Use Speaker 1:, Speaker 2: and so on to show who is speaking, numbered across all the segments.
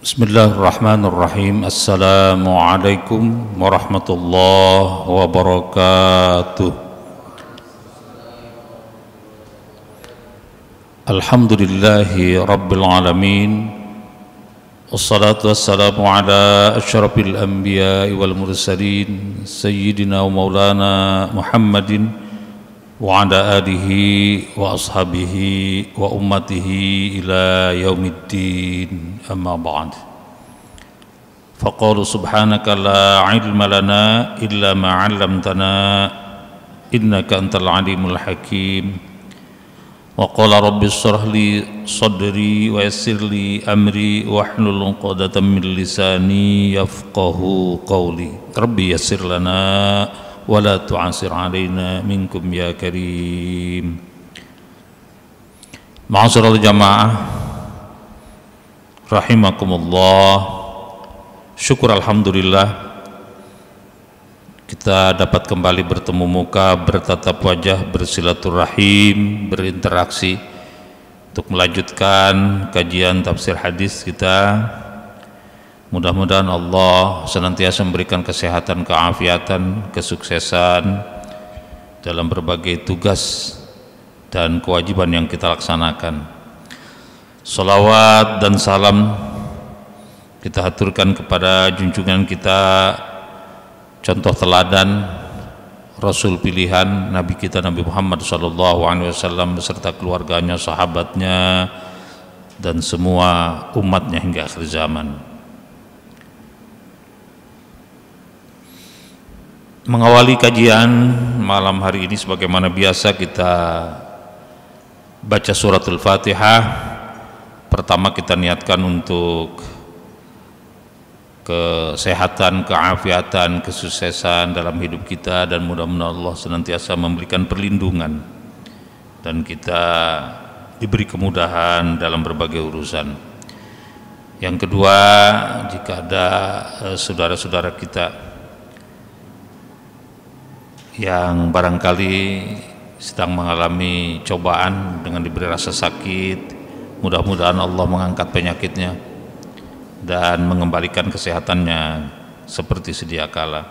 Speaker 1: Bismillahirrahmanirrahim. Assalamualaikum warahmatullahi wabarakatuh. Alhamdulillahi rabbil alamin. Wassalatu wassalamu ala asyrafil anbiya'i wal mursalin sayyidina wa maulana Muhammadin wa ala alihi wa ashabihi wa ummatihi ila yaumiddin, amma ba'd. Faqala subhanaka la ilma lana illa ma 'allamtana innaka antal alimul hakim. Wa qala rabbi shrah li sadri wa yassir li amri wahlul 'uqdatam min lisani yafqahu qawli. Rabbi yassir lana wala tu'asir alaina minkum ya karim. Ma'asyiral jamaah rahimakumullah, syukur alhamdulillah kita dapat kembali bertemu muka, bertatap wajah, bersilaturahim, berinteraksi untuk melanjutkan kajian tafsir hadis kita. Mudah-mudahan Allah senantiasa memberikan kesehatan, keafiatan, kesuksesan dalam berbagai tugas dan kewajiban yang kita laksanakan. Salawat dan salam kita haturkan kepada junjungan kita, contoh teladan, Rasul pilihan, Nabi kita Nabi Muhammad SAW beserta keluarganya, sahabatnya, dan semua umatnya hingga akhir zaman. Mengawali kajian malam hari ini sebagaimana biasa kita baca suratul Fatihah. Pertama kita niatkan untuk kesehatan, keafiatan, kesuksesan dalam hidup kita, dan mudah-mudahan Allah senantiasa memberikan perlindungan dan kita diberi kemudahan dalam berbagai urusan. Yang kedua, jika ada saudara-saudara kita yang barangkali sedang mengalami cobaan dengan diberi rasa sakit, mudah-mudahan Allah mengangkat penyakitnya dan mengembalikan kesehatannya seperti sedia kala.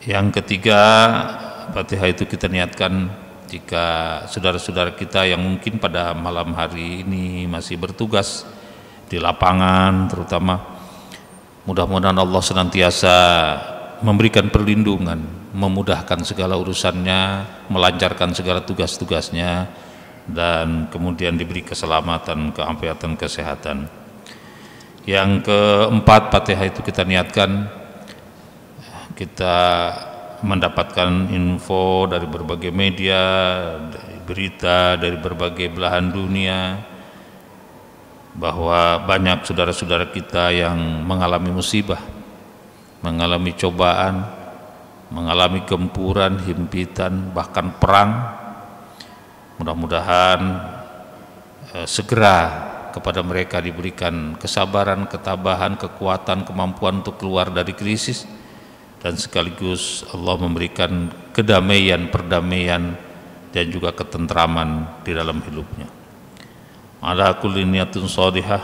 Speaker 1: Yang ketiga, Fatihah itu kita niatkan jika saudara-saudara kita yang mungkin pada malam hari ini masih bertugas di lapangan terutama, mudah-mudahan Allah senantiasa memberikan perlindungan, memudahkan segala urusannya, melancarkan segala tugas-tugasnya, dan kemudian diberi keselamatan, keafiatan, kesehatan. Yang keempat, Fatihah itu kita niatkan kita mendapatkan info dari berbagai media, dari berita dari berbagai belahan dunia bahwa banyak saudara-saudara kita yang mengalami musibah, mengalami cobaan, mengalami gempuran, himpitan, bahkan perang. Mudah-mudahan segera kepada mereka diberikan kesabaran, ketabahan, kekuatan, kemampuan untuk keluar dari krisis, dan sekaligus Allah memberikan kedamaian, perdamaian, dan juga ketentraman di dalam hidupnya. Ala kulli niyatin shadihah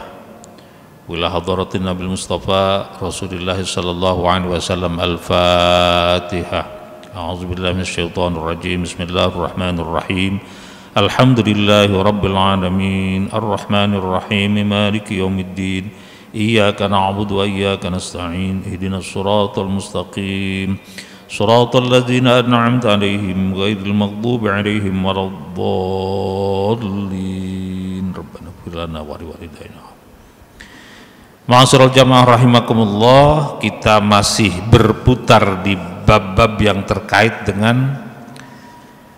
Speaker 1: wila hadratin Nabi Mustafa Rasulullah sallallahu alaihi wasallam. Al-Fatihah. A'udzubillahi minasyaitonir rajim. Bismillahirrahmanirrahim. Alhamdulillahi rabbil alamin. Arrahmanir rahim. Maliki yaumiddin. Iyyaka na'budu wa iyyaka nasta'in. Ihdinas siratal mustaqim. Siratal ladzina an'amta 'alaihim ghairil maghdubi 'alaihim waladdallin. Rabbana ighfir lana wa liwalidayna. Ma'asyiral jamaah rahimakumullah, kita masih berputar di bab-bab yang terkait dengan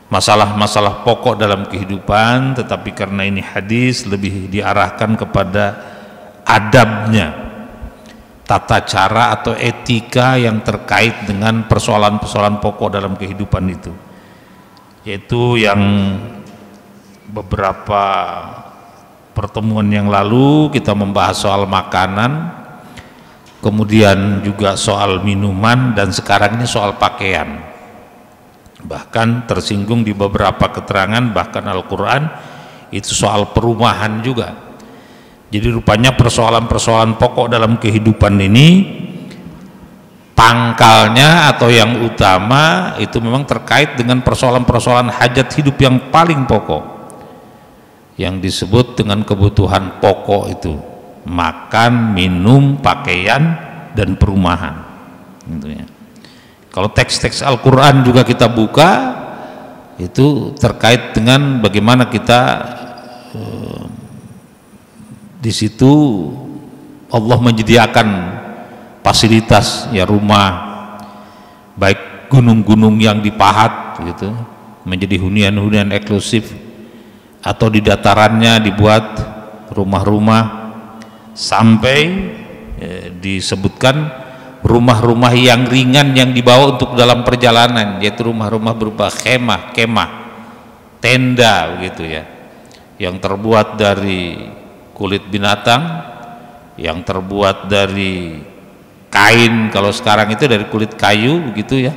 Speaker 1: masalah-masalah pokok dalam kehidupan, tetapi karena ini hadis lebih diarahkan kepada adabnya, tata cara atau etika yang terkait dengan persoalan-persoalan pokok dalam kehidupan itu, yaitu yang beberapa pertemuan yang lalu kita membahas soal makanan, kemudian juga soal minuman, dan sekarang ini soal pakaian. Bahkan tersinggung di beberapa keterangan, bahkan Al-Quran itu soal perumahan juga. Jadi rupanya persoalan-persoalan pokok dalam kehidupan ini pangkalnya atau yang utama itu memang terkait dengan persoalan-persoalan hajat hidup yang paling pokok, yang disebut dengan kebutuhan pokok itu makan, minum, pakaian, dan perumahan gitu ya. Kalau teks-teks Al-Quran juga kita buka, itu terkait dengan bagaimana kita di situ Allah menyediakan fasilitas ya, rumah, baik gunung-gunung yang dipahat gitu menjadi hunian-hunian eksklusif, atau di datarannya dibuat rumah-rumah, sampai disebutkan rumah-rumah yang ringan yang dibawa untuk dalam perjalanan, yaitu rumah-rumah berupa kemah, tenda begitu ya, yang terbuat dari kulit binatang, yang terbuat dari kain, kalau sekarang itu dari kulit kayu begitu ya,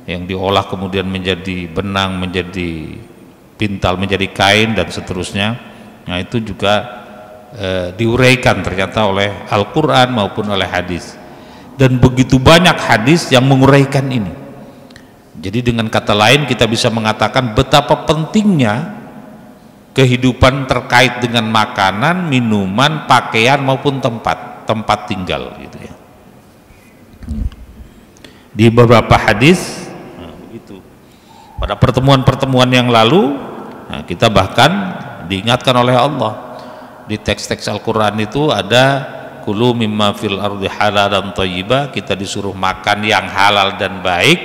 Speaker 1: yang diolah kemudian menjadi benang, menjadi pintal, menjadi kain, dan seterusnya. Nah itu juga diuraikan ternyata oleh Al-Quran maupun oleh hadis, dan begitu banyak hadis yang menguraikan ini. Jadi dengan kata lain kita bisa mengatakan betapa pentingnya kehidupan terkait dengan makanan, minuman, pakaian maupun tempat tinggal gitu ya. Di beberapa hadis begitu. Pada pertemuan-pertemuan yang lalu, kita bahkan diingatkan oleh Allah di teks-teks Al-Quran itu ada kulu mimma fil ardi halalan thayyibah, kita disuruh makan yang halal dan baik.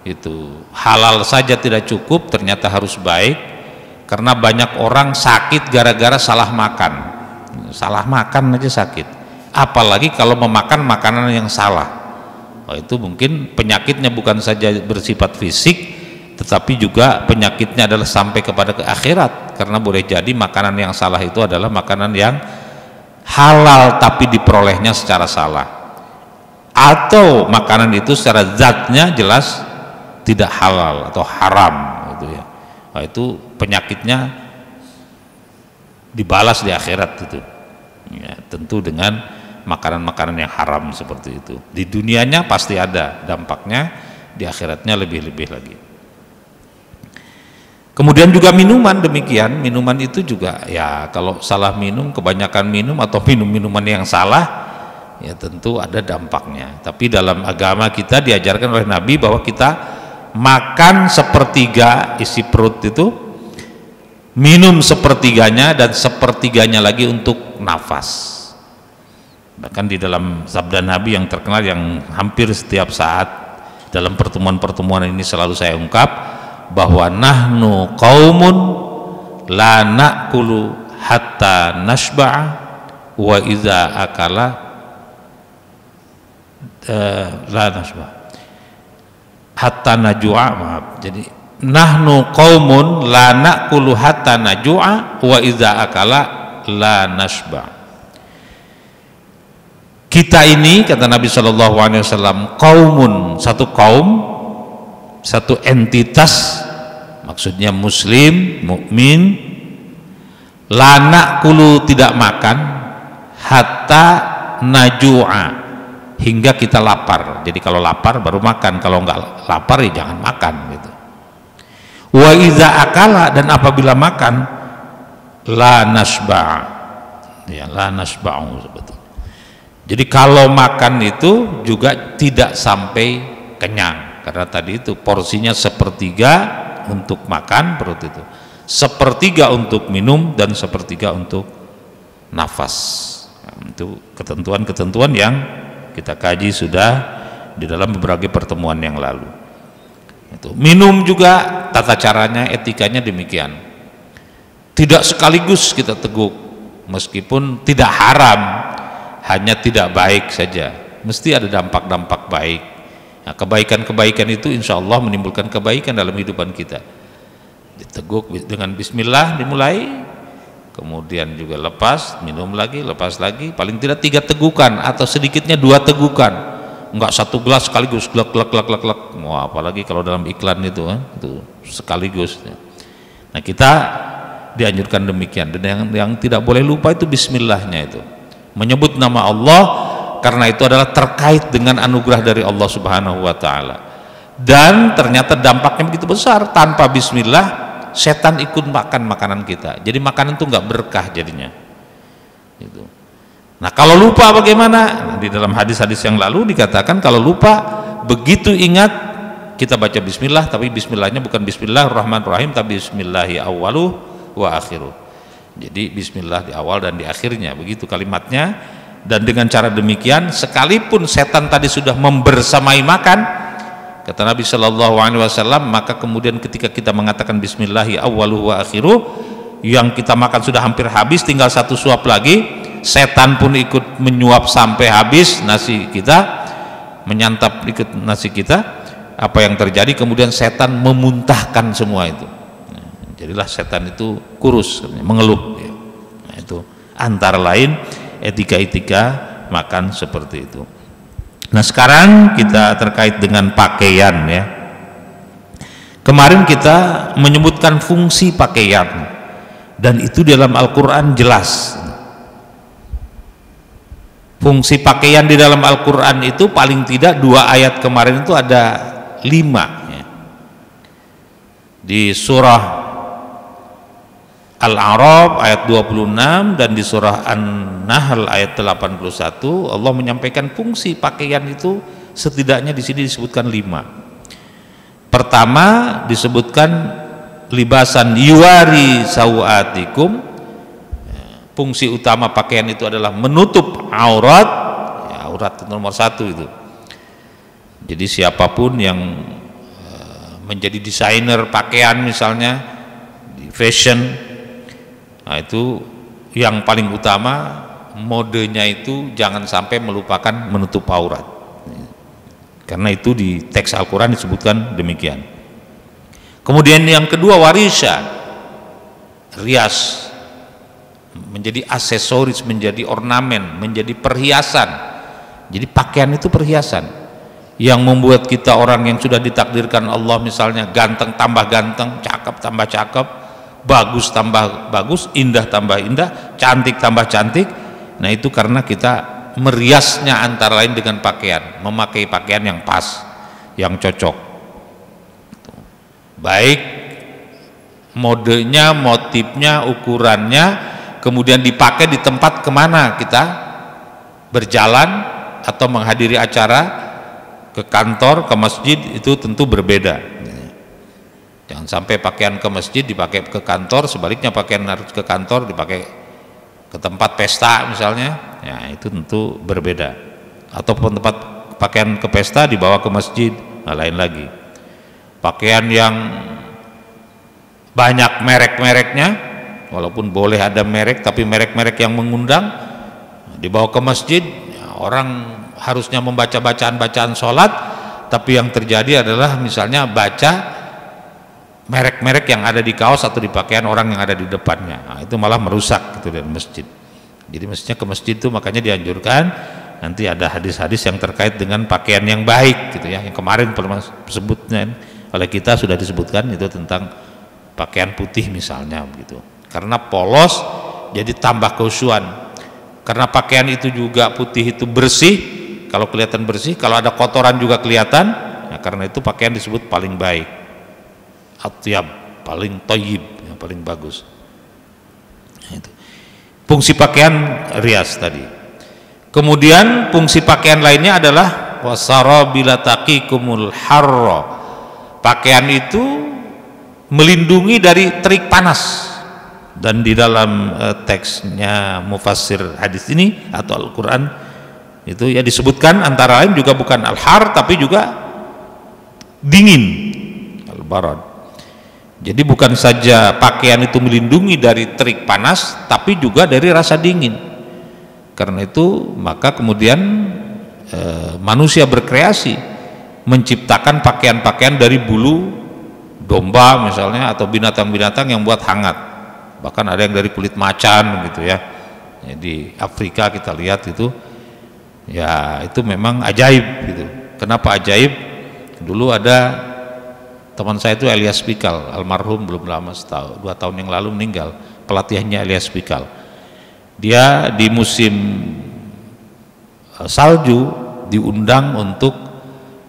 Speaker 1: Itu halal saja tidak cukup, ternyata harus baik, karena banyak orang sakit gara-gara salah makan aja sakit, apalagi kalau memakan makanan yang salah. Itu mungkin penyakitnya bukan saja bersifat fisik, tetapi juga penyakitnya adalah sampai kepada ke akhirat, karena boleh jadi makanan yang salah itu adalah makanan yang halal tapi diperolehnya secara salah, atau makanan itu secara zatnya jelas tidak halal atau haram gitu ya. Nah, itu penyakitnya dibalas di akhirat itu ya, tentu dengan makanan-makanan yang haram seperti itu. Di dunianya pasti ada dampaknya, di akhiratnya lebih-lebih lagi. Kemudian juga minuman demikian, minuman itu juga ya, kalau salah minum, kebanyakan minum atau minum-minuman yang salah ya tentu ada dampaknya. Tapi dalam agama kita diajarkan oleh Nabi bahwa kita makan sepertiga isi perut itu, minum sepertiganya, dan sepertiganya lagi untuk nafas. Bahkan di dalam sabda Nabi yang terkenal yang hampir setiap saat dalam pertemuan-pertemuan ini selalu saya ungkap, bahwa nahnu qaumun la na'kulu hatta nashba'a wa iza akala la nashba' hatta najua. Maaf, jadi nahnu qaumun la na'kulu hatta najua wa iza akala la nashba'. Kita ini, kata Nabi SAW, qaumun, satu kaum, satu entitas, maksudnya muslim, mukmin, la na'kulu, tidak makan, hatta najua, hingga kita lapar. Jadi kalau lapar baru makan, kalau enggak lapar ya jangan makan gitu. Wa iza akala, dan apabila makan, la nasba', ya la nasba'u sebetulnya. Jadi kalau makan itu juga tidak sampai kenyang, karena tadi itu porsinya sepertiga untuk makan perut itu, sepertiga untuk minum, dan sepertiga untuk nafas. Itu ketentuan-ketentuan yang kita kaji sudah di dalam beberapa pertemuan yang lalu. Itu minum juga tata caranya, etikanya demikian. Tidak sekaligus kita teguk, meskipun tidak haram, hanya tidak baik saja. Mesti ada dampak-dampak baik. Nah, kebaikan-kebaikan itu insya Allah menimbulkan kebaikan dalam kehidupan kita. Diteguk dengan bismillah dimulai, kemudian juga lepas, minum lagi, lepas lagi, paling tidak 3 tegukan, atau sedikitnya 2 tegukan, enggak 1 gelas sekaligus glek glek glek glek glek. Wah, apalagi kalau dalam iklan itu kan, itu sekaligus. Nah, kita dianjurkan demikian. Dan yang tidak boleh lupa itu bismillahnya, itu menyebut nama Allah, karena itu adalah terkait dengan anugerah dari Allah Subhanahu wa taala. Dan ternyata dampaknya begitu besar. Tanpa bismillah setan ikut makan makanan kita, jadi makanan itu nggak berkah jadinya itu. Nah, kalau lupa bagaimana? Nah, di dalam hadis-hadis yang lalu dikatakan kalau lupa, begitu ingat kita baca bismillah, tapi bismillahnya bukan bismillahirrahmanirrahim, tapi bismillahi awwaluh wa akhiruh. Jadi bismillah di awal dan di akhirnya, begitu kalimatnya. Dan dengan cara demikian, sekalipun setan tadi sudah membersamai makan, kata Nabi Shallallahu Alaihi Wasallam, maka kemudian ketika kita mengatakan bismillahi awwaluh wa akhiruh, yang kita makan sudah hampir habis, tinggal satu suap lagi, setan pun ikut menyuap sampai habis nasi kita, menyantap ikut nasi kita. Apa yang terjadi? Kemudian setan memuntahkan semua itu. Nah, jadilah setan itu kurus, mengeluh. Nah, itu antara lain etika-etika makan seperti itu. Nah, sekarang kita terkait dengan pakaian ya. Kemarin kita menyebutkan fungsi pakaian, dan itu dalam Al-Quran jelas. Fungsi pakaian di dalam Al-Quran itu paling tidak 2 ayat kemarin itu ada 5 ya. Di surah Al-A'raf ayat 26 dan di surah An-Nahl ayat 81 Allah menyampaikan fungsi pakaian itu setidaknya di sini disebutkan 5. Pertama disebutkan libasan yuwari sawatikum. Fungsi utama pakaian itu adalah menutup aurat. Ya, aurat nomor 1 itu. Jadi siapapun yang menjadi desainer pakaian misalnya di fashion, nah itu yang paling utama modenya itu jangan sampai melupakan menutup aurat, karena itu di teks Al-Quran disebutkan demikian. Kemudian yang kedua warisa, rias, menjadi aksesoris, menjadi ornamen, menjadi perhiasan. Jadi pakaian itu perhiasan yang membuat kita orang yang sudah ditakdirkan Allah misalnya ganteng tambah ganteng, cakep tambah cakep, bagus tambah bagus, indah tambah indah, cantik tambah cantik. Nah, itu karena kita meriasnya antara lain dengan pakaian, memakai pakaian yang pas, yang cocok, baik modenya, motifnya, ukurannya, kemudian dipakai di tempat kemana kita berjalan atau menghadiri acara, ke kantor, ke masjid, itu tentu berbeda. Jangan sampai pakaian ke masjid dipakai ke kantor, sebaliknya pakaian harus ke kantor dipakai ke tempat pesta misalnya, ya itu tentu berbeda. Ataupun tempat pakaian ke pesta dibawa ke masjid, nah lain lagi. Pakaian yang banyak merek-mereknya, walaupun boleh ada merek, tapi merek-merek yang mengundang, dibawa ke masjid, ya, orang harusnya membaca bacaan-bacaan sholat, tapi yang terjadi adalah misalnya baca merek-merek yang ada di kaos atau di pakaian orang yang ada di depannya. Nah, itu malah merusak gitu dari masjid. Jadi mestinya ke masjid itu makanya dianjurkan nanti ada hadis-hadis yang terkait dengan pakaian yang baik gitu ya. Yang kemarin sebutnya oleh kita sudah disebutkan itu tentang pakaian putih misalnya begitu. Karena polos jadi tambah khusyuan. Karena pakaian itu juga putih itu bersih. Kalau kelihatan bersih, kalau ada kotoran juga kelihatan. Nah, karena itu pakaian disebut paling baik, atyab, paling thayyib, yang paling bagus. Nah, itu fungsi pakaian rias tadi. Kemudian fungsi pakaian lainnya adalah wasarabila taqikumul harra. Pakaian itu melindungi dari terik panas. Dan di dalam teksnya mufassir hadis ini atau Al-Quran itu ya disebutkan antara lain juga bukan al-har tapi juga dingin, al-barad. Jadi bukan saja pakaian itu melindungi dari terik panas tapi juga dari rasa dingin. Karena itu maka kemudian manusia berkreasi menciptakan pakaian-pakaian dari bulu domba misalnya atau binatang-binatang yang buat hangat. Bahkan ada yang dari kulit macan gitu ya. Di Afrika kita lihat itu ya itu memang ajaib gitu. Kenapa ajaib? Dulu ada Teman saya itu Elias Pikal, almarhum belum lama, 2 tahun yang lalu meninggal. Pelatihnya Elias Pikal. Dia di musim salju diundang untuk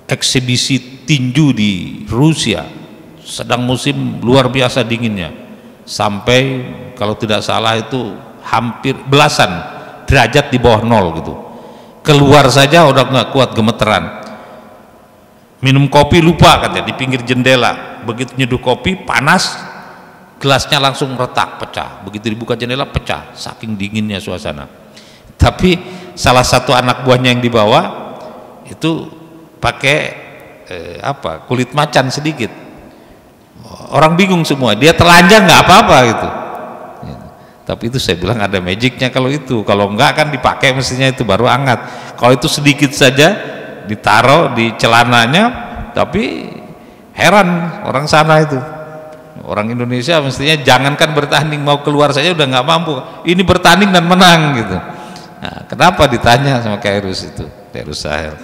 Speaker 1: eksibisi tinju di Rusia. Sedang musim luar biasa dinginnya. Sampai kalau tidak salah itu hampir belasan derajat di bawah nol gitu. Keluar saja udah nggak kuat, gemeteran. Minum kopi lupa katanya di pinggir jendela, begitu nyeduh kopi panas, gelasnya langsung retak, pecah. Begitu dibuka jendela pecah, saking dinginnya suasana. Tapi salah satu anak buahnya yang dibawa itu pakai kulit macan sedikit. Orang bingung semua, dia telanjang nggak apa-apa gitu. Tapi itu saya bilang ada magicnya kalau itu. Kalau enggak kan dipakai mestinya itu baru hangat. Kalau itu sedikit saja ditaruh di celananya, tapi heran orang sana itu. Orang Indonesia mestinya jangankan bertanding, mau keluar saja udah nggak mampu. Ini bertanding dan menang gitu. Nah, kenapa ditanya sama Khairus itu, Khairus Sahel,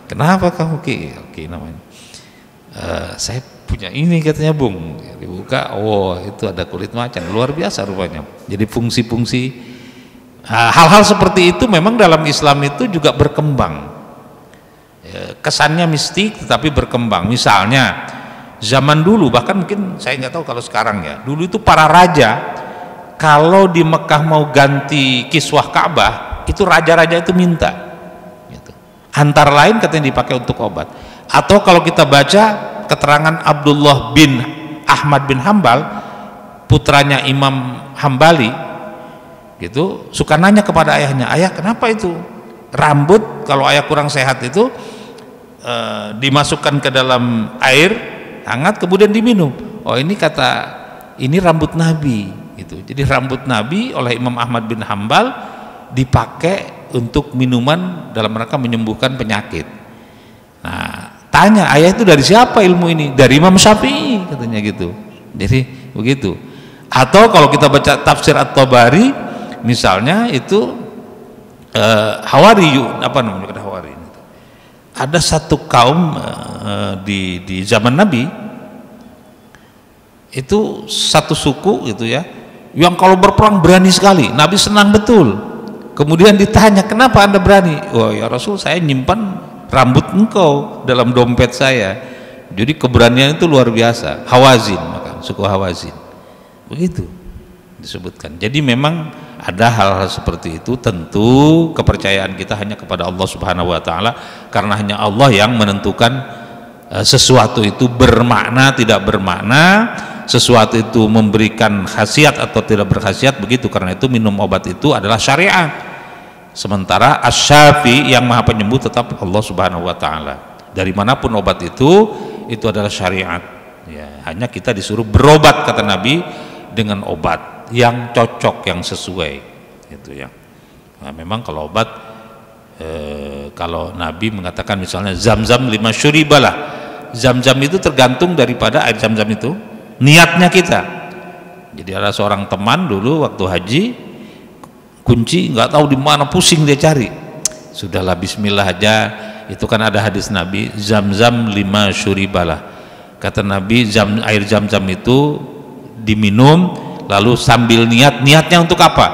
Speaker 1: kenapa kamu Ki namanya? Saya punya ini katanya Bung. Dibuka, oh itu ada kulit macan, luar biasa rupanya. Jadi fungsi-fungsi hal-hal seperti itu memang dalam Islam itu juga berkembang. Kesannya mistik tetapi berkembang. Misalnya zaman dulu, bahkan mungkin saya nggak tahu kalau sekarang ya, dulu itu para raja kalau di Mekah mau ganti kiswah Ka'bah itu raja-raja itu minta gitu. Antara lain katanya dipakai untuk obat. Atau kalau kita baca keterangan Abdullah bin Ahmad bin Hambal, putranya Imam Hambali gitu, suka nanya kepada ayahnya, ayah kenapa itu rambut kalau ayah kurang sehat itu dimasukkan ke dalam air hangat kemudian diminum? Oh ini ini rambut Nabi gitu. Jadi rambut Nabi oleh Imam Ahmad bin Hambal dipakai untuk minuman dalam rangka menyembuhkan penyakit. Nah tanya ayah itu dari siapa ilmu ini? Dari Imam Syafi'i katanya gitu. Jadi begitu. Atau kalau kita baca tafsir At-Tabari misalnya itu Hawari, apa namanya Hawari, ada satu kaum di zaman Nabi itu satu suku gitu ya, yang kalau berperang berani sekali. Nabi senang betul. Kemudian ditanya, kenapa anda berani? Oh ya Rasul, saya nyimpan rambut engkau dalam dompet saya. Jadi keberanian itu luar biasa. Hawazin, maka suku Hawazin begitu disebutkan. Jadi memang ada hal-hal seperti itu. Tentu kepercayaan kita hanya kepada Allah Subhanahu wa taala, karena hanya Allah yang menentukan sesuatu itu bermakna tidak bermakna, sesuatu itu memberikan khasiat atau tidak berkhasiat begitu. Karena itu minum obat itu adalah syariat. Sementara Asy-Syafi yang Maha Penyembuh tetap Allah Subhanahu wa taala. Dari manapun obat itu adalah syariat. Ya, hanya kita disuruh berobat kata Nabi dengan obat yang cocok, yang sesuai itu ya. Nah, memang kalau obat kalau Nabi mengatakan misalnya zam-zam 5 syuribalah, zam-zam itu tergantung daripada air zam-zam itu niatnya kita. Jadi ada seorang teman dulu waktu haji kunci nggak tahu di mana, pusing dia cari, sudahlah bismillah aja. Itu kan ada hadis Nabi, zam-zam 5 syuribalah, kata Nabi air zam-zam itu diminum lalu sambil niatnya untuk apa?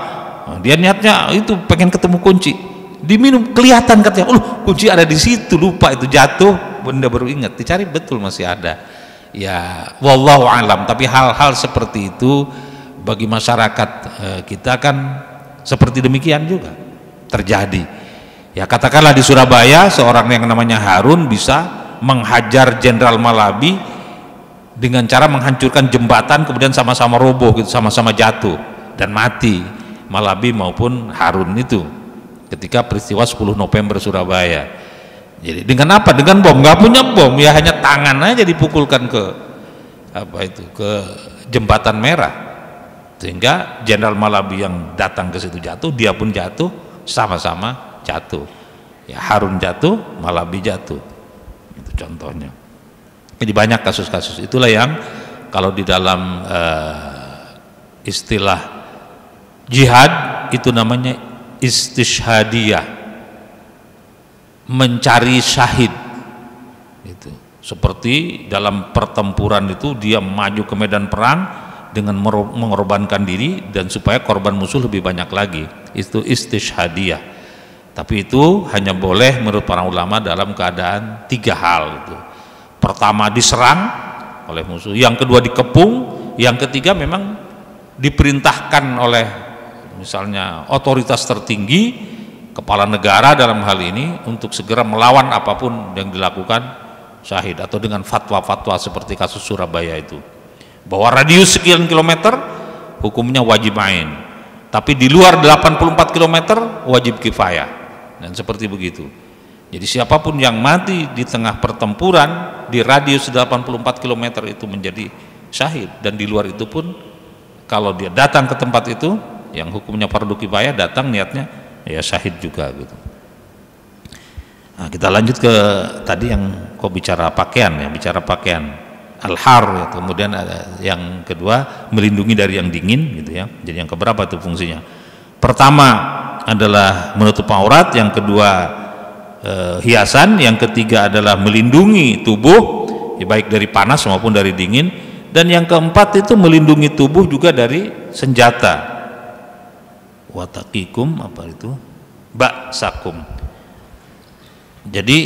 Speaker 1: Nah, dia niatnya itu pengen ketemu kunci, diminum kelihatan katanya, kunci ada di situ, lupa itu jatuh, benda baru ingat, dicari betul masih ada. Ya wallahu alam. Tapi hal-hal seperti itu bagi masyarakat kita kan seperti demikian juga terjadi. Ya katakanlah di Surabaya seorang yang namanya Harun bisa menghajar Jenderal Malabi dengan cara menghancurkan jembatan, kemudian sama-sama roboh gitu, sama-sama jatuh dan mati Malabi maupun Harun itu ketika peristiwa 10 November Surabaya. Jadi dengan apa? Dengan bom. Nggak punya bom, ya hanya tangan aja dipukulkan ke ke jembatan merah, sehingga Jenderal Malabi yang datang ke situ jatuh, dia pun jatuh, sama-sama jatuh. Ya Harun jatuh, Malabi jatuh. Itu contohnya. Jadi banyak kasus-kasus itulah yang kalau di dalam istilah jihad itu namanya istishhadiyah, mencari syahid. Itu Seperti dalam pertempuran itu dia maju ke medan perang dengan mengorbankan diri dan supaya korban musuh lebih banyak lagi. Itu istishhadiyah. Tapi itu hanya boleh menurut para ulama dalam keadaan 3 hal itu. Pertama diserang oleh musuh, yang kedua dikepung, yang ketiga memang diperintahkan oleh misalnya otoritas tertinggi, kepala negara dalam hal ini, untuk segera melawan apapun yang dilakukan syahid, atau dengan fatwa-fatwa seperti kasus Surabaya itu, bahwa radius sekian kilometer hukumnya wajib ain, tapi di luar 84 kilometer wajib kifayah, dan seperti begitu. Jadi siapapun yang mati di tengah pertempuran di radius 84 kilometer itu menjadi syahid, dan di luar itu pun kalau dia datang ke tempat itu yang hukumnya fardu kifayah, datang niatnya ya syahid juga gitu. Nah, kita lanjut ke tadi yang kok bicara pakaian ya, bicara pakaian al-har ya. Kemudian ada yang kedua melindungi dari yang dingin gitu ya. Jadi yang keberapa itu fungsinya? Pertama adalah menutup aurat, yang kedua hiasan, yang ketiga adalah melindungi tubuh ya, baik dari panas maupun dari dingin, dan yang keempat itu melindungi tubuh juga dari senjata. Wataqikum apa itu? Ba'sakum. Jadi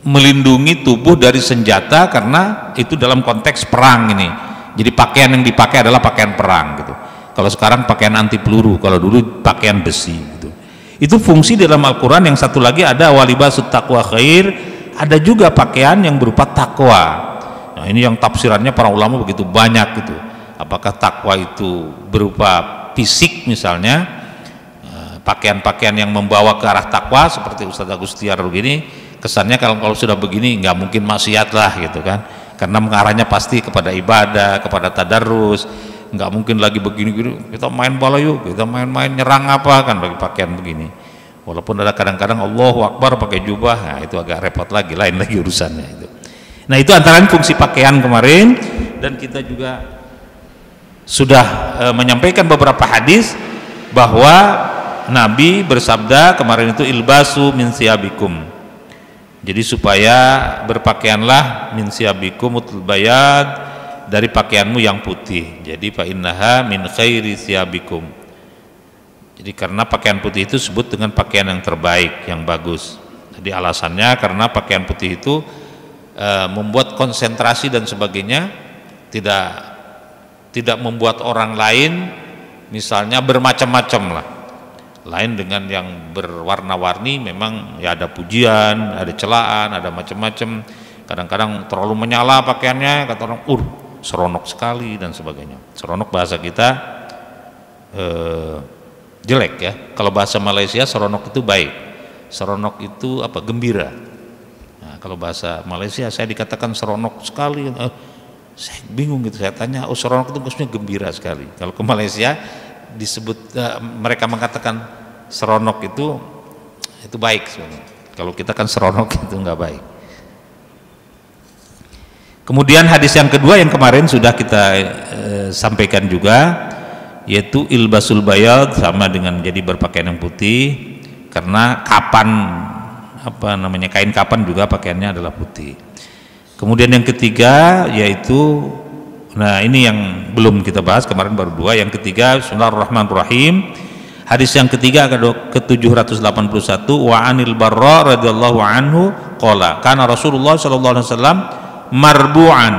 Speaker 1: melindungi tubuh dari senjata, karena itu dalam konteks perang ini. Jadi pakaian yang dipakai adalah pakaian perang gitu. Kalau sekarang pakaian anti peluru, kalau dulu pakaian besi gitu. Itu fungsi dalam Al-Quran. Yang satu lagi ada walibasut taqwa khair, ada juga pakaian yang berupa takwa. Nah, ini yang tafsirannya para ulama begitu banyak gitu. Apakah takwa itu berupa fisik misalnya, pakaian-pakaian yang membawa ke arah takwa seperti Ustadz Agustiar begini, kesannya kalau sudah begini nggak mungkin maksiat lah gitu kan, karena mengarahnya pasti kepada ibadah, kepada tadarus. Nggak mungkin lagi begini kita main bola yuk, kita main-main nyerang apa kan bagi pakaian begini. Walaupun ada kadang-kadang Allahu Akbar pakai jubah, nah itu agak repot lagi, lain lagi urusannya itu. Nah itu antara fungsi pakaian kemarin, dan kita juga sudah menyampaikan beberapa hadis bahwa Nabi bersabda kemarin itu ilbasu min siyabikum. Jadi supaya berpakaianlah min siyabikum utul bayad, dari pakaianmu yang putih. Jadi fa innaha min khairi siyabikum. Jadi karena pakaian putih itu disebut dengan pakaian yang terbaik, yang bagus. Jadi alasannya karena pakaian putih itu membuat konsentrasi dan sebagainya, tidak membuat orang lain misalnya bermacam-macam lah. Lain dengan yang berwarna-warni, memang ya ada pujian, ada celaan, ada macam-macam. Kadang-kadang terlalu menyala pakaiannya, kata orang seronok sekali dan sebagainya. Seronok bahasa kita jelek ya. Kalau bahasa Malaysia seronok itu baik, seronok itu apa? Gembira. Nah, kalau bahasa Malaysia saya dikatakan seronok sekali, saya bingung gitu. Saya tanya, seronok itu maksudnya gembira sekali. Kalau ke Malaysia disebut mereka mengatakan seronok itu baik sebenarnya. Kalau kita kan seronok itu nggak baik. Kemudian hadis yang kedua yang kemarin sudah kita sampaikan juga, yaitu ilbasul bayad, sama dengan jadi berpakaian yang putih, karena kain kapan juga pakaiannya adalah putih. Kemudian yang ketiga yaitu, nah ini yang belum kita bahas, kemarin baru 2. Yang ketiga, Bismillahirrahmanirrahim, hadis yang ketiga ke 781, wa anil barra radhiyallahu anhu qala kana Rasulullah sallallahu alaihi wasallam marbu'an.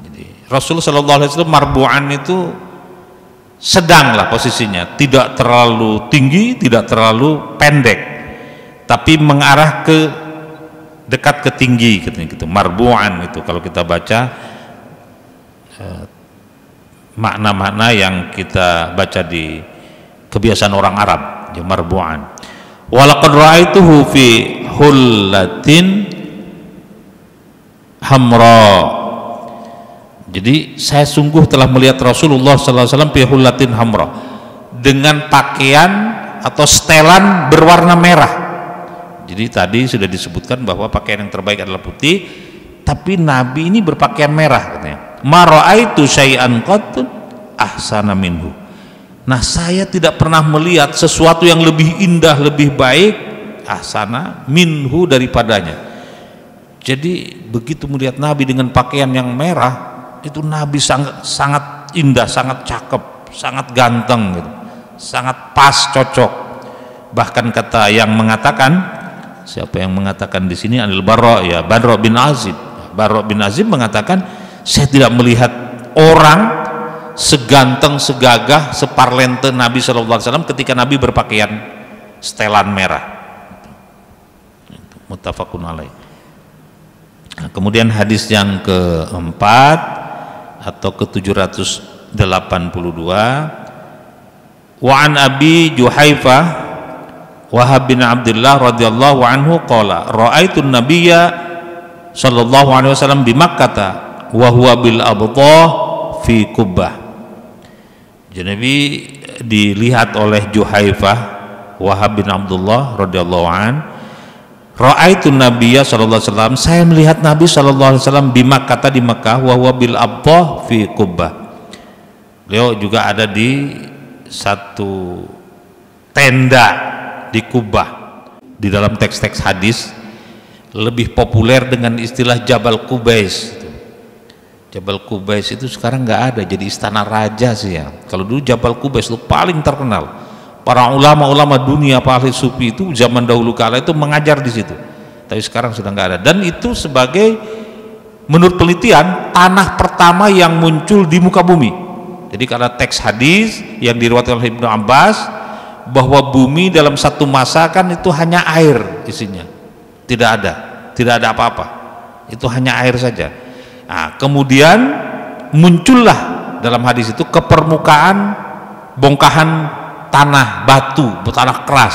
Speaker 1: Jadi Rasul sallallahu alaihi wasallam marbu'an itu sedang lah posisinya, tidak terlalu tinggi, tidak terlalu pendek, tapi mengarah ke dekat ke tinggi gitu. Marbu'an itu kalau kita baca makna-makna yang kita baca di kebiasaan orang Arab, ya marbu'an. Walaqad ra'aituhu fi hullatin hamra. Jadi saya sungguh telah melihat Rasulullah sallallahu alaihi wasallam fi hullatin hamra, dengan pakaian atau setelan berwarna merah. Jadi tadi sudah disebutkan bahwa pakaian yang terbaik adalah putih, tapi Nabi ini berpakaian merah katanya. Ma ra'aitu syai'an qattun ahsana minhu. Nah, saya tidak pernah melihat sesuatu yang lebih indah, lebih baik, ahsana minhu, daripadanya. Jadi begitu melihat Nabi dengan pakaian yang merah, itu Nabi sangat indah, sangat cakep, sangat ganteng gitu, sangat pas, cocok. Bahkan kata yang mengatakan, siapa yang mengatakan di sini adalah Barra bin Azib. Barra bin Azib mengatakan, saya tidak melihat orang seganteng, segagah, separlente Nabi SAW ketika Nabi berpakaian setelan merah. Muttafaqun alaih. Nah, kemudian hadis yang keempat atau ke-782, wa an Abi Juhaifah Wahab bin Abdullah radhiyallahu anhu qala ra'aitun nabiyya sallallahu alaihi wasallam bi Makkah wa huwa bil abdhah fi Kubbah. Jadi Nabi dilihat oleh Juhaifah Wahab bin Abdullah radhiyallahu an, ra'aitun nabiyya sallallahu alaihi wasallam, saya melihat Nabi sallallahu alaihi wasallam di Makkah, di Makkah, wa huwa bil abdhah fi Kubbah. Beliau juga ada di satu tenda di Kubbah. Di dalam teks-teks hadis lebih populer dengan istilah Jabal Qubais. Jabal Qubais itu sekarang nggak ada, jadi istana raja sih ya. Kalau dulu Jabal Qubais itu paling terkenal. Para ulama-ulama dunia, para ahli sufi itu zaman dahulu kala itu mengajar di situ. Tapi sekarang sudah nggak ada. Dan itu sebagai, menurut penelitian, tanah pertama yang muncul di muka bumi. Jadi karena teks hadis yang diriwayatkan oleh Ibnu Abbas bahwa bumi dalam satu masa kan itu hanya air isinya, tidak ada apa-apa, itu hanya air saja. Nah, kemudian muncullah dalam hadis itu ke permukaan bongkahan tanah batu, tanah keras.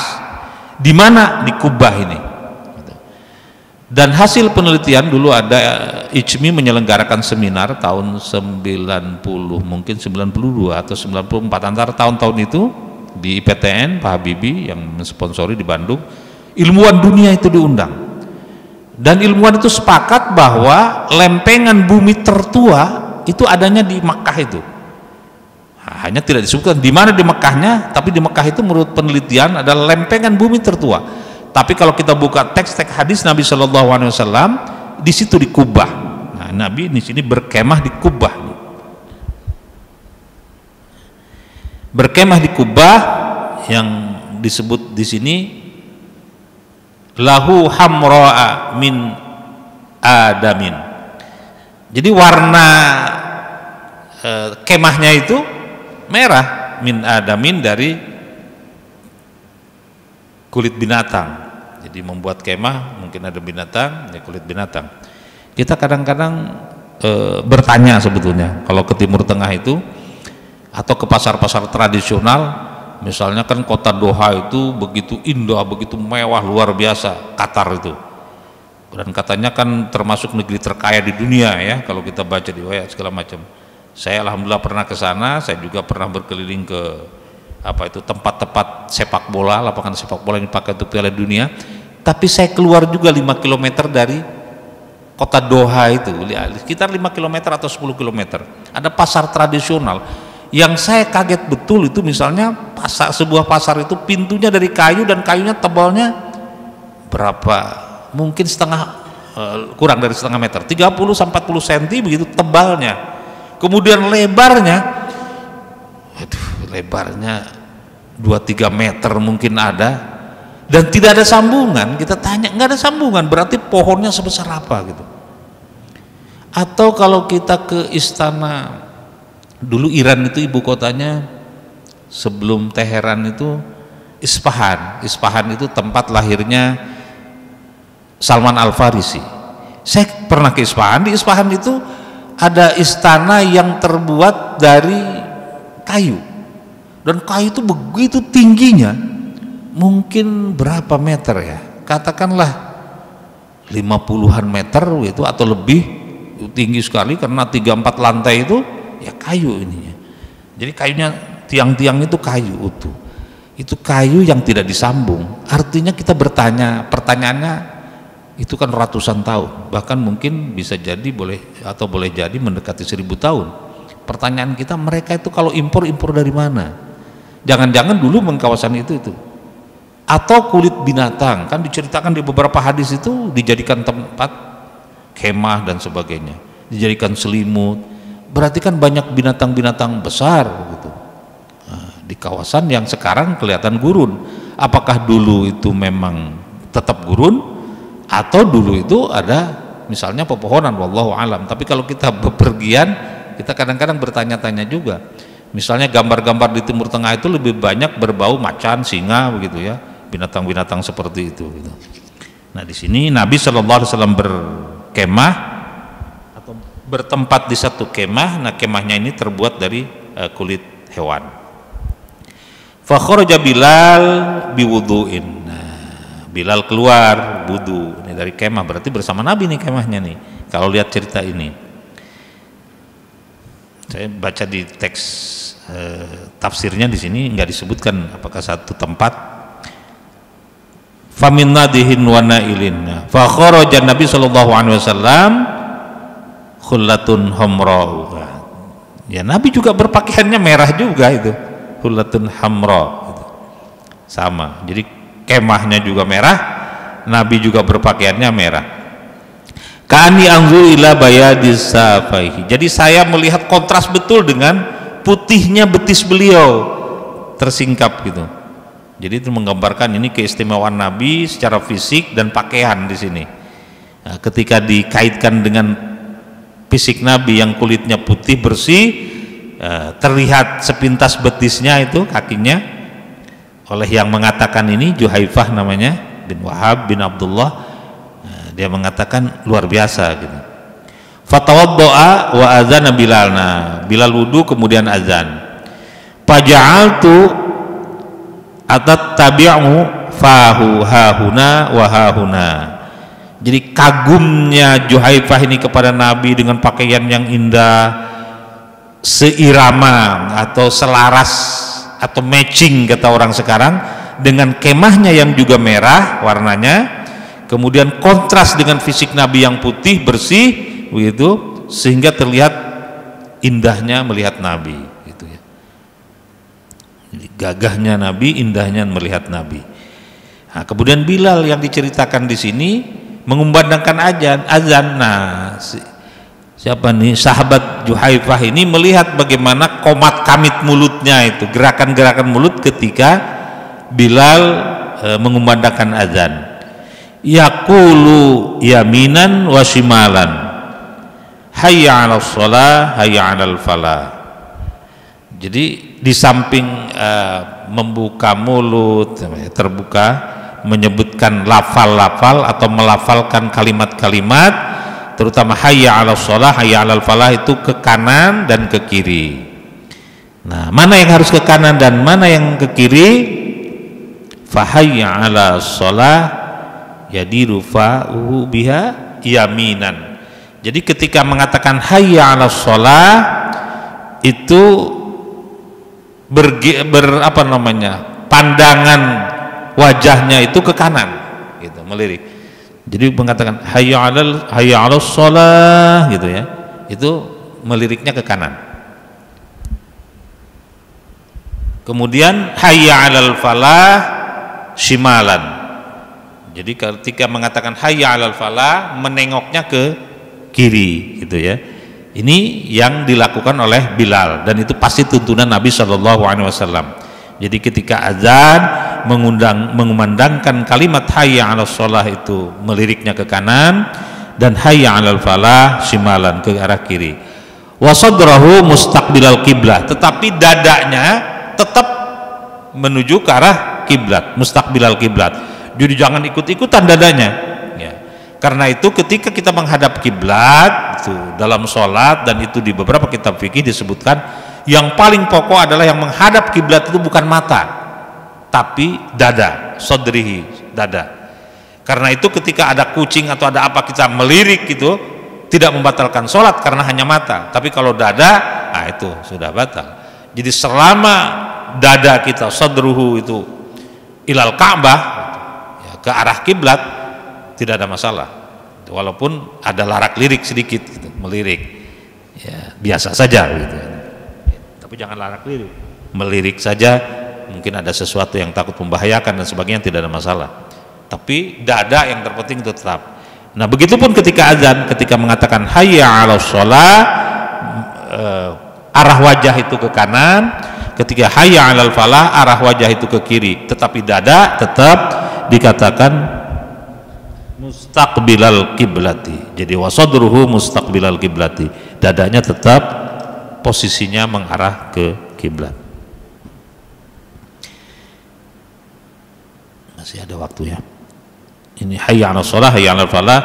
Speaker 1: Di mana? Di Kubbah ini. Dan hasil penelitian, dulu ada IJMI menyelenggarakan seminar tahun 90, mungkin 92 atau 94, antara tahun-tahun itu di IPTN, Pak Habibie yang mensponsori di Bandung. Ilmuwan dunia itu diundang, dan ilmuwan itu sepakat bahwa lempengan bumi tertua itu adanya di Makkah itu. Nah, hanya tidak disebutkan di mana di Makkahnya, tapi di Makkah itu menurut penelitian adalah lempengan bumi tertua. Tapi kalau kita buka teks-teks hadis Nabi Shallallahu Alaihi Wasallam, di situ di Kubbah. Nah, Nabi di sini berkemah di Kubbah. Berkemah di Kubbah yang disebut di sini lahu hamra'a min adamin. Jadi warna kemahnya itu merah, min adamin, dari kulit binatang. Jadi membuat kemah mungkin ada binatang, ya kulit binatang. Kita kadang-kadang bertanya sebetulnya kalau ke Timur Tengah itu atau ke pasar-pasar tradisional, misalnya kan kota Doha itu begitu indah, begitu mewah, luar biasa, Qatar itu. Dan katanya kan termasuk negeri terkaya di dunia ya, kalau kita baca di riwayat segala macam. Saya alhamdulillah pernah ke sana, saya juga pernah berkeliling ke tempat-tempat sepak bola, lapangan sepak bola yang dipakai untuk Piala Dunia. Tapi saya keluar juga 5 km dari kota Doha itu, sekitar 5 km atau 10 km. Ada pasar tradisional. Yang saya kaget betul itu misalnya sebuah pasar itu pintunya dari kayu, dan kayunya tebalnya berapa? Mungkin kurang dari setengah meter, 30-40 cm begitu tebalnya. Kemudian lebarnya, lebarnya 2-3 meter mungkin ada, dan tidak ada sambungan. Kita tanya, nggak ada sambungan, berarti pohonnya sebesar apa gitu. Atau kalau kita ke istana, dulu Iran itu ibu kotanya sebelum Teheran itu Isfahan. Isfahan itu tempat lahirnya Salman Al-Farisi. Saya pernah ke Isfahan. Di Isfahan itu ada istana yang terbuat dari kayu, dan kayu itu begitu tingginya, mungkin berapa meter ya, katakanlah 50-an meter itu atau lebih, tinggi sekali karena 3-4 lantai itu ya kayu ininya. Jadi kayunya, tiang-tiang itu kayu utuh. Itu kayu yang tidak disambung. Artinya kita bertanya, pertanyaannya itu kan ratusan tahun, bahkan mungkin bisa jadi boleh jadi mendekati 1000 tahun. Pertanyaan kita, mereka itu kalau impor dari mana? Jangan-jangan dulu kawasan itu. Atau kulit binatang, kan diceritakan di beberapa hadis itu dijadikan tempat kemah dan sebagainya, dijadikan selimut. Berarti kan banyak binatang-binatang besar gitu. Nah, di kawasan yang sekarang kelihatan gurun. Apakah dulu itu memang tetap gurun atau dulu itu ada misalnya pepohonan, wallahu alam. Tapi kalau kita bepergian, kita kadang-kadang bertanya-tanya juga. Misalnya gambar-gambar di Timur Tengah itu lebih banyak berbau macan, singa begitu ya, binatang-binatang seperti itu gitu. Nah, di sini Nabi Shallallahu Alaihi Wasallam berkemah atau bertempat di satu kemah. Nah, kemahnya ini terbuat dari kulit hewan. Fa kharaja Bilal biwudu'in. Nah, Bilal keluar wudu ini dari kemah, berarti bersama Nabi nih kemahnya nih. Kalau lihat cerita ini, saya baca di teks tafsirnya di sini nggak disebutkan apakah satu tempat. Famin nadihin wa nailin. Fa kharaja Nabi sallallahu alaihi wasallam khullatun hamra. Ya, Nabi juga berpakaiannya merah juga itu. Khullatun hamra gitu. Sama. Jadi kemahnya juga merah, Nabi juga berpakaiannya merah. Ka'ani anzur ila bayadis safaihi. Jadi saya melihat kontras betul dengan putihnya betis beliau, tersingkap gitu. Jadi itu menggambarkan ini keistimewaan Nabi secara fisik dan pakaian di sini. Nah, ketika dikaitkan dengan fisik Nabi yang kulitnya putih bersih, terlihat sepintas betisnya itu kakinya. Oleh yang mengatakan ini Juhaifah namanya bin Wahab bin Abdullah, dia mengatakan luar biasa gitu. Fatawaddoa wa adzana Bilal. Nah, Bilal wudu kemudian azan. Faja'altu atat tabi'u fahu hahuna wa hahuna. Jadi kagumnya Juhaifah ini kepada Nabi dengan pakaian yang indah, seirama atau selaras atau matching kata orang sekarang dengan kemahnya yang juga merah warnanya, kemudian kontras dengan fisik Nabi yang putih bersih begitu, sehingga terlihat indahnya melihat Nabi gitu ya. Jadi gagahnya Nabi, indahnya melihat Nabi. Nah, kemudian Bilal yang diceritakan di sini mengumandangkan azan. Nah, siapa nih sahabat Juhaifah ini melihat bagaimana komat kamit mulutnya itu, gerakan-gerakan mulut ketika Bilal mengumandangkan azan. Yaqulu yaminan wa shimalan, hayya 'alas shalah, hayya 'alal falah. Jadi di samping membuka mulut terbuka, menyebutkan lafal-lafal atau melafalkan kalimat-kalimat, terutama hayya 'alas shalah, hayya 'alal falah itu ke kanan dan ke kiri. Nah, mana yang harus ke kanan dan mana yang ke kiri? Fa hayya 'alas shalah yadiru fa'uhu biha yaminan. Jadi ketika mengatakan hayya 'alas shalah itu pandangan wajahnya itu ke kanan gitu, melirik. Jadi mengatakan hayya 'alas shalah gitu ya, itu meliriknya ke kanan. Kemudian hayya 'alal falah shimalan. Jadi ketika mengatakan hayya 'alal falah menengoknya ke kiri gitu ya. Ini yang dilakukan oleh Bilal dan itu pasti tuntunan Nabi Shallallahu Alaihi Wasallam. Jadi ketika azan mengumandangkan kalimat hayya 'alas shalah itu meliriknya ke kanan dan hayya 'alal falah shimalan ke arah kiri. Wa sadrahu mustaqbilal kiblah, tetapi dadanya tetap menuju ke arah kiblat, mustaqbilal kiblat. Jadi jangan ikut-ikutan dadanya. Ya. Karena itu ketika kita menghadap kiblat itu dalam sholat, dan itu di beberapa kitab fikih disebutkan yang paling pokok adalah yang menghadap kiblat itu bukan mata, tapi dada, sodrihi, dada. Karena itu ketika ada kucing atau ada apa kita melirik itu tidak membatalkan sholat karena hanya mata, tapi kalau dada, nah itu sudah batal. Jadi selama dada kita sodruhu itu ilal Ka'bah, ya, ke arah kiblat, tidak ada masalah, walaupun ada larak lirik sedikit gitu, melirik ya biasa saja gitu. Tapi jangan larak lirik, melirik saja, mungkin ada sesuatu yang takut membahayakan dan sebagainya, tidak ada masalah. Tapi dada yang terpenting itu tetap. Nah, begitupun ketika azan, ketika mengatakan hayya 'alas shalah, arah wajah itu ke kanan, ketika hayya 'alal falah arah wajah itu ke kiri, tetapi dada tetap dikatakan mustaqbilal kiblati. Jadi wasadruhu mustaqbilal kiblati, dadanya tetap posisinya mengarah ke kiblat. Masih ada waktu ya. Ini hayya 'alas shalah hayya 'alal falah,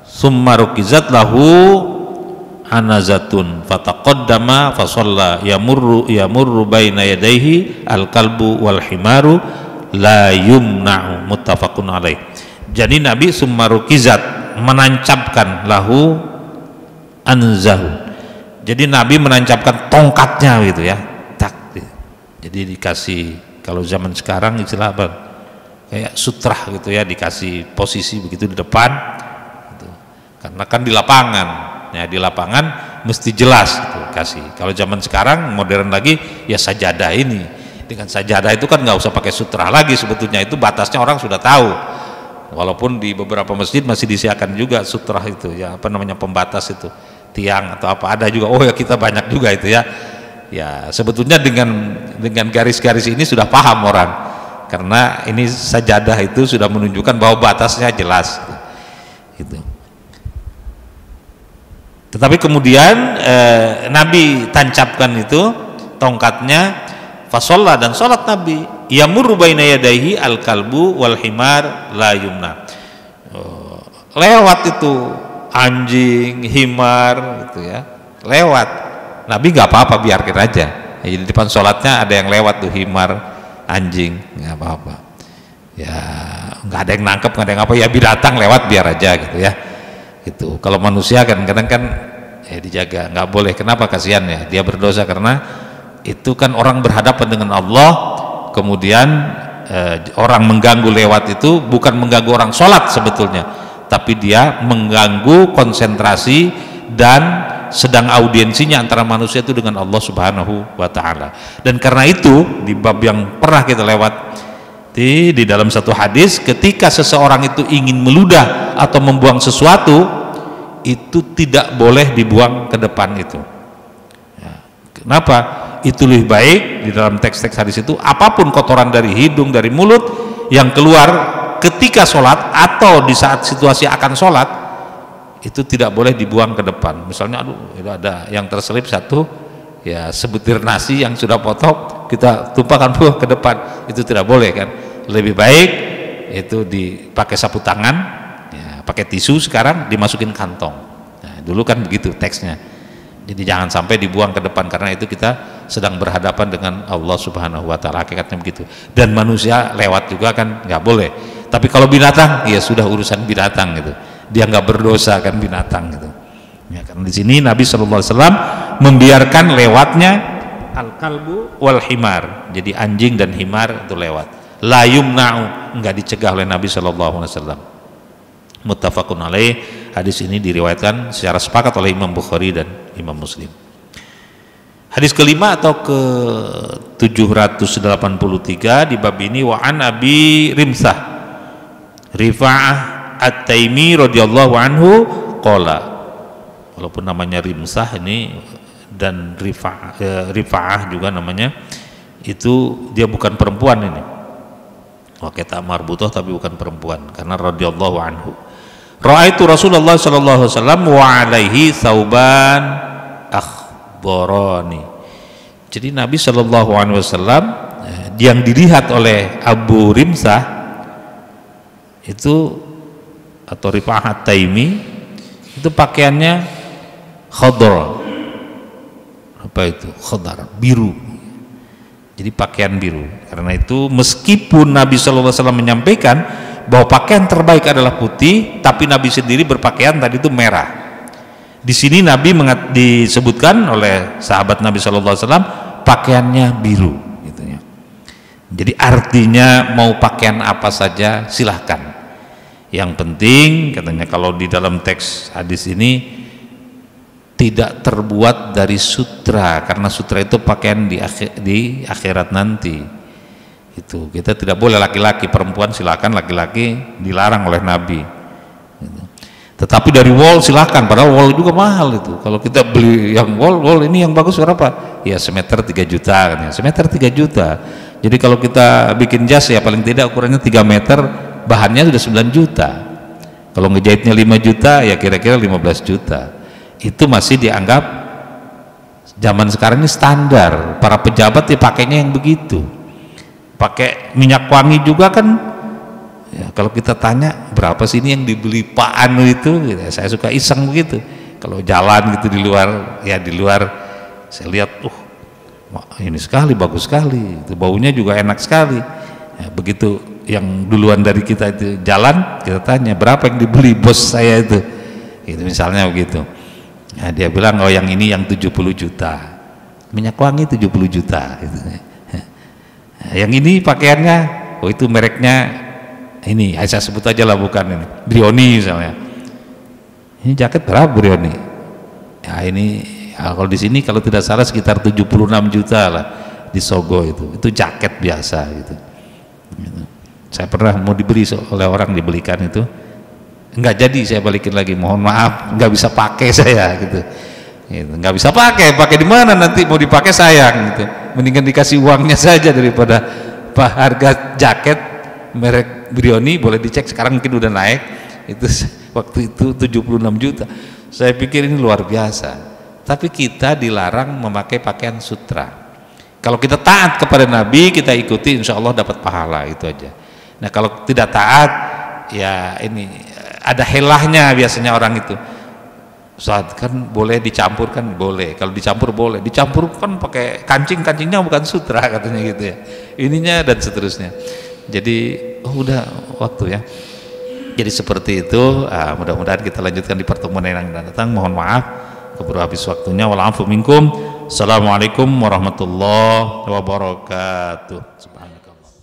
Speaker 1: summa rukizat lahu anazatun fataqaddama fasalla yamurru baina yadayhi al-kalbu wal himaru la yumna'u, muttafaqun alaih. Jadi Nabi summa rukizat, menancapkan lahu anzahu. Jadi Nabi menancapkan tongkatnya gitu ya. Tak. Jadi dikasih, kalau zaman sekarang istilah apa? Kayak sutra gitu ya, dikasih posisi begitu di depan gitu. Karena kan di lapangan ya, di lapangan mesti jelas gitu, kasih. Kalau zaman sekarang modern lagi ya sajadah ini, dengan sajadah itu kan nggak usah pakai sutra lagi, sebetulnya itu batasnya orang sudah tahu, walaupun di beberapa masjid masih disiapkan juga sutra itu ya, apa namanya, pembatas itu, tiang atau apa ada juga. Oh ya, kita banyak juga itu ya. Ya sebetulnya dengan garis-garis ini sudah paham orang, karena ini sajadah itu sudah menunjukkan bahwa batasnya jelas gitu. Tetapi kemudian Nabi tancapkan itu tongkatnya, fasolla, dan sholat Nabi, yamurru baina yadayhi al-kalbu wal himar la yumna. Lewat itu anjing, himar gitu ya, lewat. Nabi nggak apa-apa, biarkan aja ya, di depan sholatnya ada yang lewat tuh, himar, anjing, nggak apa-apa ya, nggak ada yang nangkep, nggak ada yang apa ya, binatang lewat biar aja gitu ya gitu. Kalau manusia kan kadang kan dijaga, nggak boleh. Kenapa? Kasihan ya, dia berdosa, karena itu kan orang berhadapan dengan Allah, kemudian orang mengganggu lewat itu bukan mengganggu orang sholat sebetulnya, tapi dia mengganggu konsentrasi dan sedang audiensinya antara manusia itu dengan Allah Subhanahu wa ta'ala. Dan karena itu di bab yang pernah kita lewat di dalam satu hadis, ketika seseorang itu ingin meludah atau membuang sesuatu, itu tidak boleh dibuang ke depan itu ya. Kenapa? Itu lebih baik, di dalam teks-teks hadis itu, apapun kotoran dari hidung, dari mulut yang keluar ketika sholat atau di saat situasi akan sholat, itu tidak boleh dibuang ke depan. Misalnya aduh, itu ada yang terselip satu ya, sebutir nasi yang sudah potong kita tumpahkan ke depan, itu tidak boleh kan. Lebih baik itu dipakai sapu tangan ya, pakai tisu sekarang, dimasukin kantong. Nah, dulu kan begitu teksnya. Jadi jangan sampai dibuang ke depan, karena itu kita sedang berhadapan dengan Allah Subhanahu wa ta'ala, hakikatnya begitu. Dan manusia lewat juga kan nggak boleh. Tapi kalau binatang ya sudah urusan binatang gitu, dia nggak berdosa kan binatang gitu ya. Karena di sini Nabi SAW membiarkan lewatnya al-kalbu wal himar, jadi anjing dan himar itu lewat, la yumna'u, nggak dicegah oleh Nabi SAW. Muttafaqun alaih. Hadis ini diriwayatkan secara sepakat oleh Imam Bukhari dan Imam Muslim. Hadis kelima atau ke 783 di bab ini, wa an Abi Rimsah Rifa'ah At-Taimi radhiyallahu anhu qala. Walaupun namanya Rimsah ini dan Rifa'ah juga namanya, itu dia bukan perempuan ini. Oke, tak marbutoh tapi bukan perempuan, karena radhiyallahu anhu. Ra'aitu Rasulullah sallallahu alaihi wasallam wa alaihi sauban akhbarani. Jadi Nabi sallallahu alaihi wasallam yang dilihat oleh Abu Rimsah itu atau Rifa'ah At-Taimi itu pakaiannya khadar. Apa itu? Khadar, biru. Jadi pakaian biru. Karena itu meskipun Nabi sallallahu alaihi wasallam menyampaikan bahwa pakaian terbaik adalah putih, tapi Nabi sendiri berpakaian tadi itu merah. Di sini Nabi disebutkan oleh sahabat Nabi sallallahu alaihi wasallam pakaiannya biru gitu ya. Jadi artinya mau pakaian apa saja silahkan. Yang penting katanya kalau di dalam teks hadis ini tidak terbuat dari sutra, karena sutra itu pakaian di akhirat nanti. Itu kita tidak boleh laki-laki, perempuan silakan, laki-laki dilarang oleh Nabi gitu. Tetapi dari wall silahkan, padahal wall juga mahal itu. Kalau kita beli yang wall ini yang bagus berapa? Ya semeter 3 juta kan ya, semeter 3 juta. Jadi kalau kita bikin jas ya paling tidak ukurannya 3 meter, bahannya sudah 9 juta. Kalau ngejahitnya 5 juta ya kira-kira 15 juta. Itu masih dianggap zaman sekarang ini standar. Para pejabat ya pakainya yang begitu. Pakai minyak wangi juga kan ya, kalau kita tanya berapa sih ini yang dibeli Pak Anu itu gitu. Saya suka iseng begitu kalau jalan gitu di luar saya lihat ini sekali bagus sekali itu, baunya juga enak sekali ya, begitu yang duluan dari kita itu jalan kita tanya berapa yang dibeli bos saya itu gitu misalnya begitu. Nah, dia bilang yang ini yang 70 juta minyak wangi 70 juta gitu. Yang ini pakaiannya itu mereknya ini saya sebut aja lah, bukan ini Brioni misalnya. Ini jaket berapa Brioni? Ya ini ya, kalau di sini kalau tidak salah sekitar 76 juta lah di Sogo itu jaket biasa gitu. Saya pernah mau dibeli oleh orang, dibelikan itu enggak jadi, saya balikin lagi, mohon maaf nggak bisa pakai saya gitu. Nggak bisa pakai di mana nanti mau dipakai sayang gitu. Mendingan dikasih uangnya saja daripada harga jaket merek Brioni boleh dicek sekarang mungkin udah naik itu waktu itu 76 juta. Saya pikir ini luar biasa, tapi kita dilarang memakai pakaian sutra. Kalau kita taat kepada Nabi, kita ikuti, insya Allah dapat pahala, itu aja. Nah kalau tidak taat ya ini ada helahnya biasanya orang itu. Saat kan boleh dicampur kan boleh, kalau dicampur boleh, dicampur kan pakai kancingnya bukan sutra katanya gitu ya, ininya dan seterusnya. Jadi udah waktu ya. Jadi seperti itu. Mudah-mudahan kita lanjutkan di pertemuan yang akan datang. Mohon maaf keburu habis waktunya. Wa'alaikum minkum. Assalamualaikum warahmatullahi wabarakatuh. Subhanakallah.